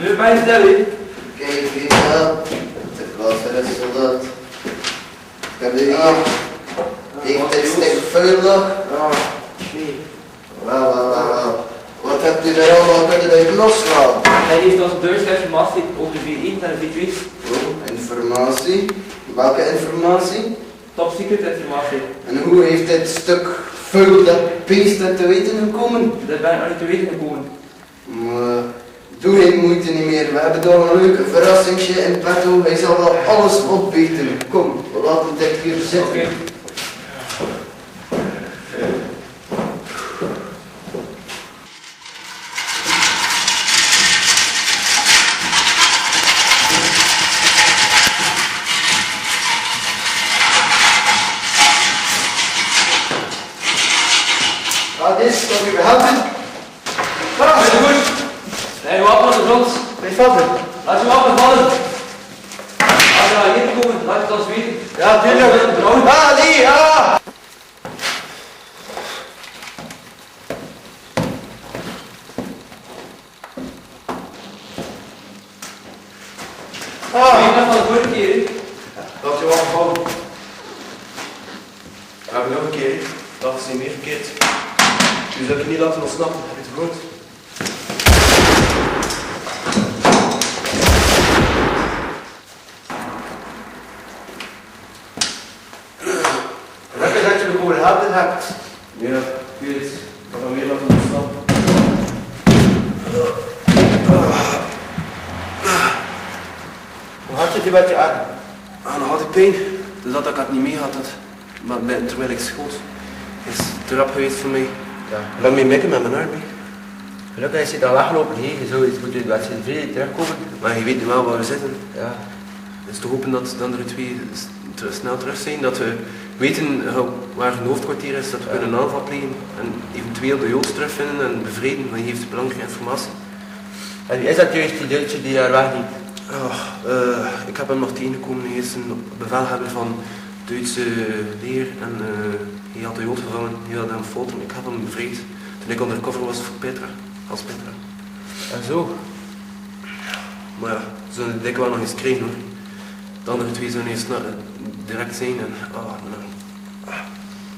Nu ben je stil, hè? Kijk, weet je wel. De klas is soldaat. Ik heb de hier. Ik dit stuk vuil nog. Wel. Wat hebt u er allemaal kunnen uit loshalen? Hij heeft ons Duitse informatie over de V1 en de V2's. Oh, informatie? Welke informatie? Top secret informatie. En hoe heeft dit stuk vuil dat beest dat te weten gekomen? Dat ben ik nog niet te weten gekomen. Maar doe geen moeite niet meer. We hebben toch een leuke verrassingsje in petto. Hij zal wel alles opbeten. Kom, we laten dit hier zitten. Oké. Wat is, kan u me helpen? Is het goed? Nee, je wapen op de grond. Mijn vader. Laat je wapen vallen. Als je naar hier komen, laat je het ons weten. Ja, tuurlijk. Ah, nee, ja! Weet je nog van de vorige keer, hè? Dat je wapen vallen. We hebben nog een keer, dat is niet meer verkeerd. U zou het niet laten ontsnappen, heb je het gehoord? Lekker dat je me gewoon helpen hebt. Ja, ik weet het. Ik kan hem weer laten ontsnappen. Hoe had je het met je aan? Ah, nog altijd pijn. Dus dat ik het niet mee had, maar terwijl ik schoot, is te rap geweest voor mij. Ja. Lang mee mikken met mijn arm. Gelukkig is hij dan weggelopen. Hey, zoiets moet je de wedstrijd vrede terugkomen. Maar je weet nu wel waar we zitten. Ja. Het is te hopen dat de andere twee snel terug zijn, dat we weten waar hun hoofdkwartier is, dat we kunnen een aanval plegen en eventueel de Joods terugvinden en bevreden, want die heeft belangrijke informatie. En wie is dat juist die Duitse die daar wegliep? Ik heb hem nog tegengekomen, hij is een bevelhebber van Duitse leer en hij had de Jood gevangen, hij wilde hem fotoen, ik heb hem bevrijd toen ik undercover was voor Petra, als Petra. En zo. Maar ja, ze zullen dik wel nog eens krijgen hoor. De andere twee zullen eens direct zijn en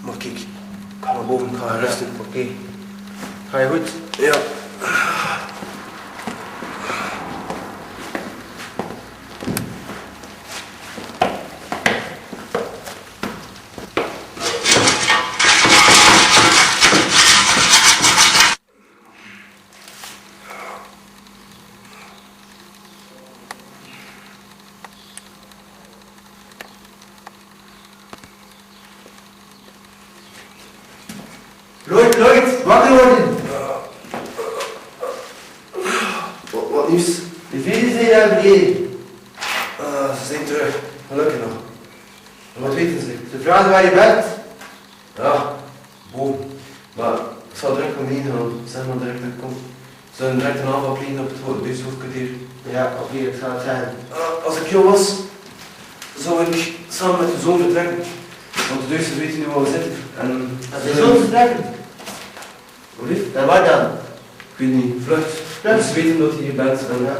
maar kijk, ik ga naar boven, ik ga rusten. Oké. Ga je goed? Ja. Lloyd, wakker worden! Wat nieuws? De vrienden zijn daar beneden. Ze zijn terug, gelukkig nog. En wat weten ze? Ze vragen waar je bent. Ja, boven. Maar ik zal direct naar beneden gaan, zeg maar direct dat ik kom. Ze zullen direct een aanval plegen op het Duitse hoofdkwartier. Ja, oké, ik zal het zeggen. Als ik jou was, zou ik samen met de zoon vertrekken. Want de Duitsers weten nu waar we zitten. En Dat is zo te trekken. Wat lief? En waar dan? Ik weet niet, vlucht. Vlucht? Ze weten dat je hier bent en Ja.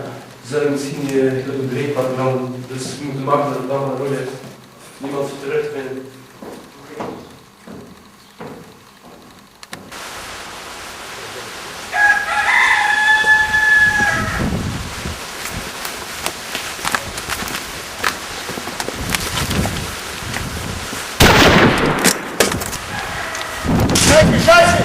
ze zullen misschien je bedrijf laten gaan. Dus we moeten maken dat het dan maar nooit is. Niemand terug te vinden. Scheiße!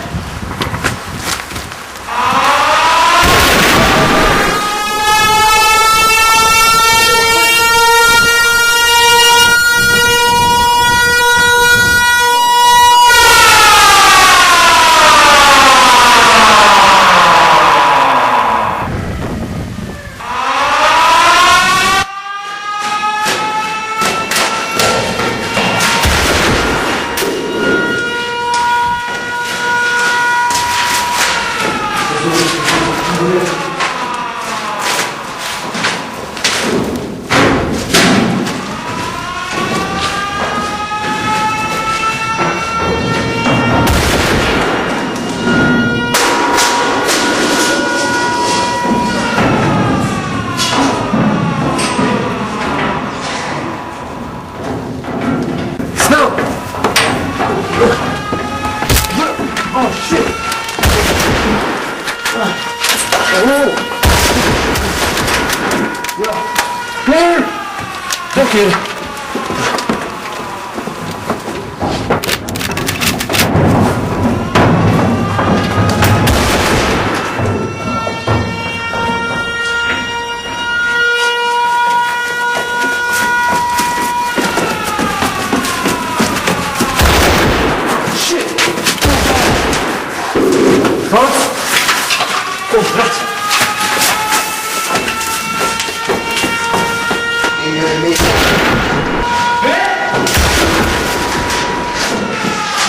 Claire! Dank je. Frans, kom, recht.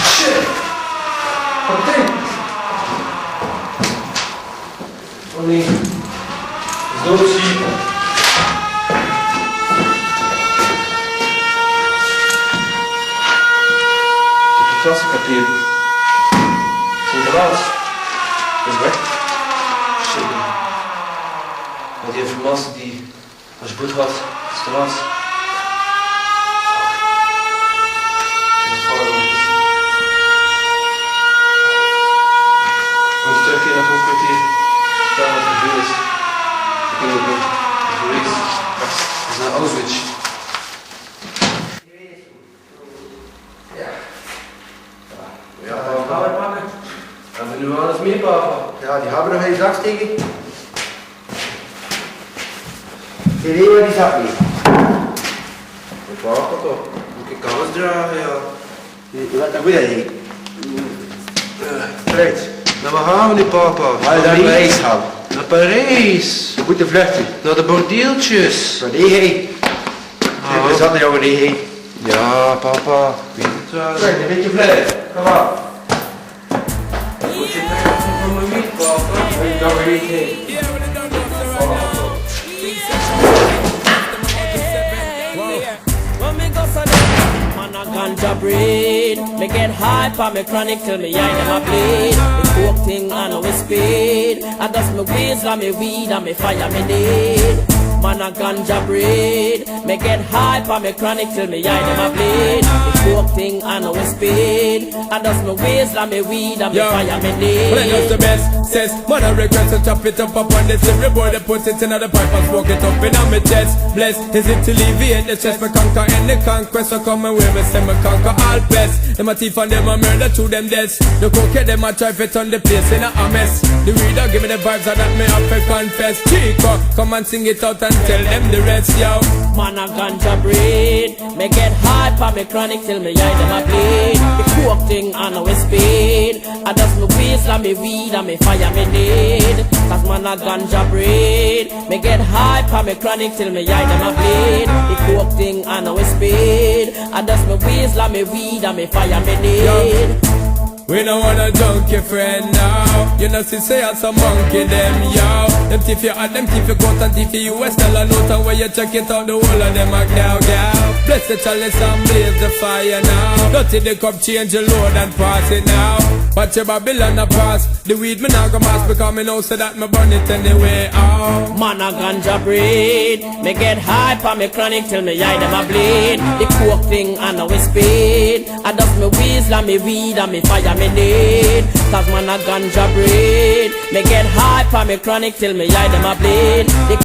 Shit! Wat denk je? Oh nee. Zo zie je. Het klassenpapier. Sinterklaas. Dat is weg. Shit. Maar die informatie die als je goed had, is te laat. Een stukje naar het hoofdkwartier. Daar wat er gebeurd is. Ik weet het niet. Geweest. Dat is naar Auschwitz. Ja, Gaan we pakken? Hebben we nu alles mee, papa? ja, die hebben nog geen zak steken. Zie je waar die zak ligt? Ik wou het toch. Ik kan alles dragen, ja. Wat wil je? Fruit. Nou, waar gaan we nu, papa? Waar je naar Parijs gaan? Naar Parijs. We moeten vluchten. Naar de bordeeltjes. Maar nee, hé. We zaten jou niet heen. Ja, papa. Ik weet het wel. Kijk, een beetje vluchten. Kom maar. Moet je terug van mijn wiet, papa? Ik kan er niet heen. Man a ganja breed. Me get high pa me chronic till me eye them a bleed. The coke thing I know it's speed. I dust me ways and me weed and me fire me need. Man a ganja breed. Me get high pa me chronic till me eye them a bleed. The coke thing I know it's speed. I dust me ways and me weed and me fire me need. Well, that's the best. Says, man, I regret to chop it up on this. Every boy that puts it in the pipe and smoke it up in on my chest. Blessed is it to alleviate the stress. Me conquer any conquest. So come and wear me, say me conquer all pests. Them a thief and them a murder to them deaths. The cocaine them a try to turn the place in a mess. The reader give me the vibes and that me have to confess. Chico, come and sing it out and tell them the rest, yo. Man a ganja breed. Me get high pa me chronic till me eye them a bleed. The coke thing I know it's speed. I dust me waist and me weed and me fire me need. Cause man a ganja breed. Me get high pa me chronic till me eye them a bleed. The coke thing I know it's speed. I dust me waist and me weed and me fire me need. We don't wanna junkie friend now. You know, see, say some monkey them, yo. Them thief you at them thief you got and thief you US. Tell a note and where you check it out, the whole of them a cow. Bless the chalice and blaze the fire now. Dirty the cup, change the load and pass it now. Watch your Babylon a pass. The weed me not go mass because me know so that me burn it anyway, oh. Man a ganja breed. Me get high pa me chronic till me eye them a bleed. The coke thing I know it's speed. I dust me weasel and me weed and me fire me need. Cause man a ganja breed. Me get high pa me chronic till me eye them a bleed. The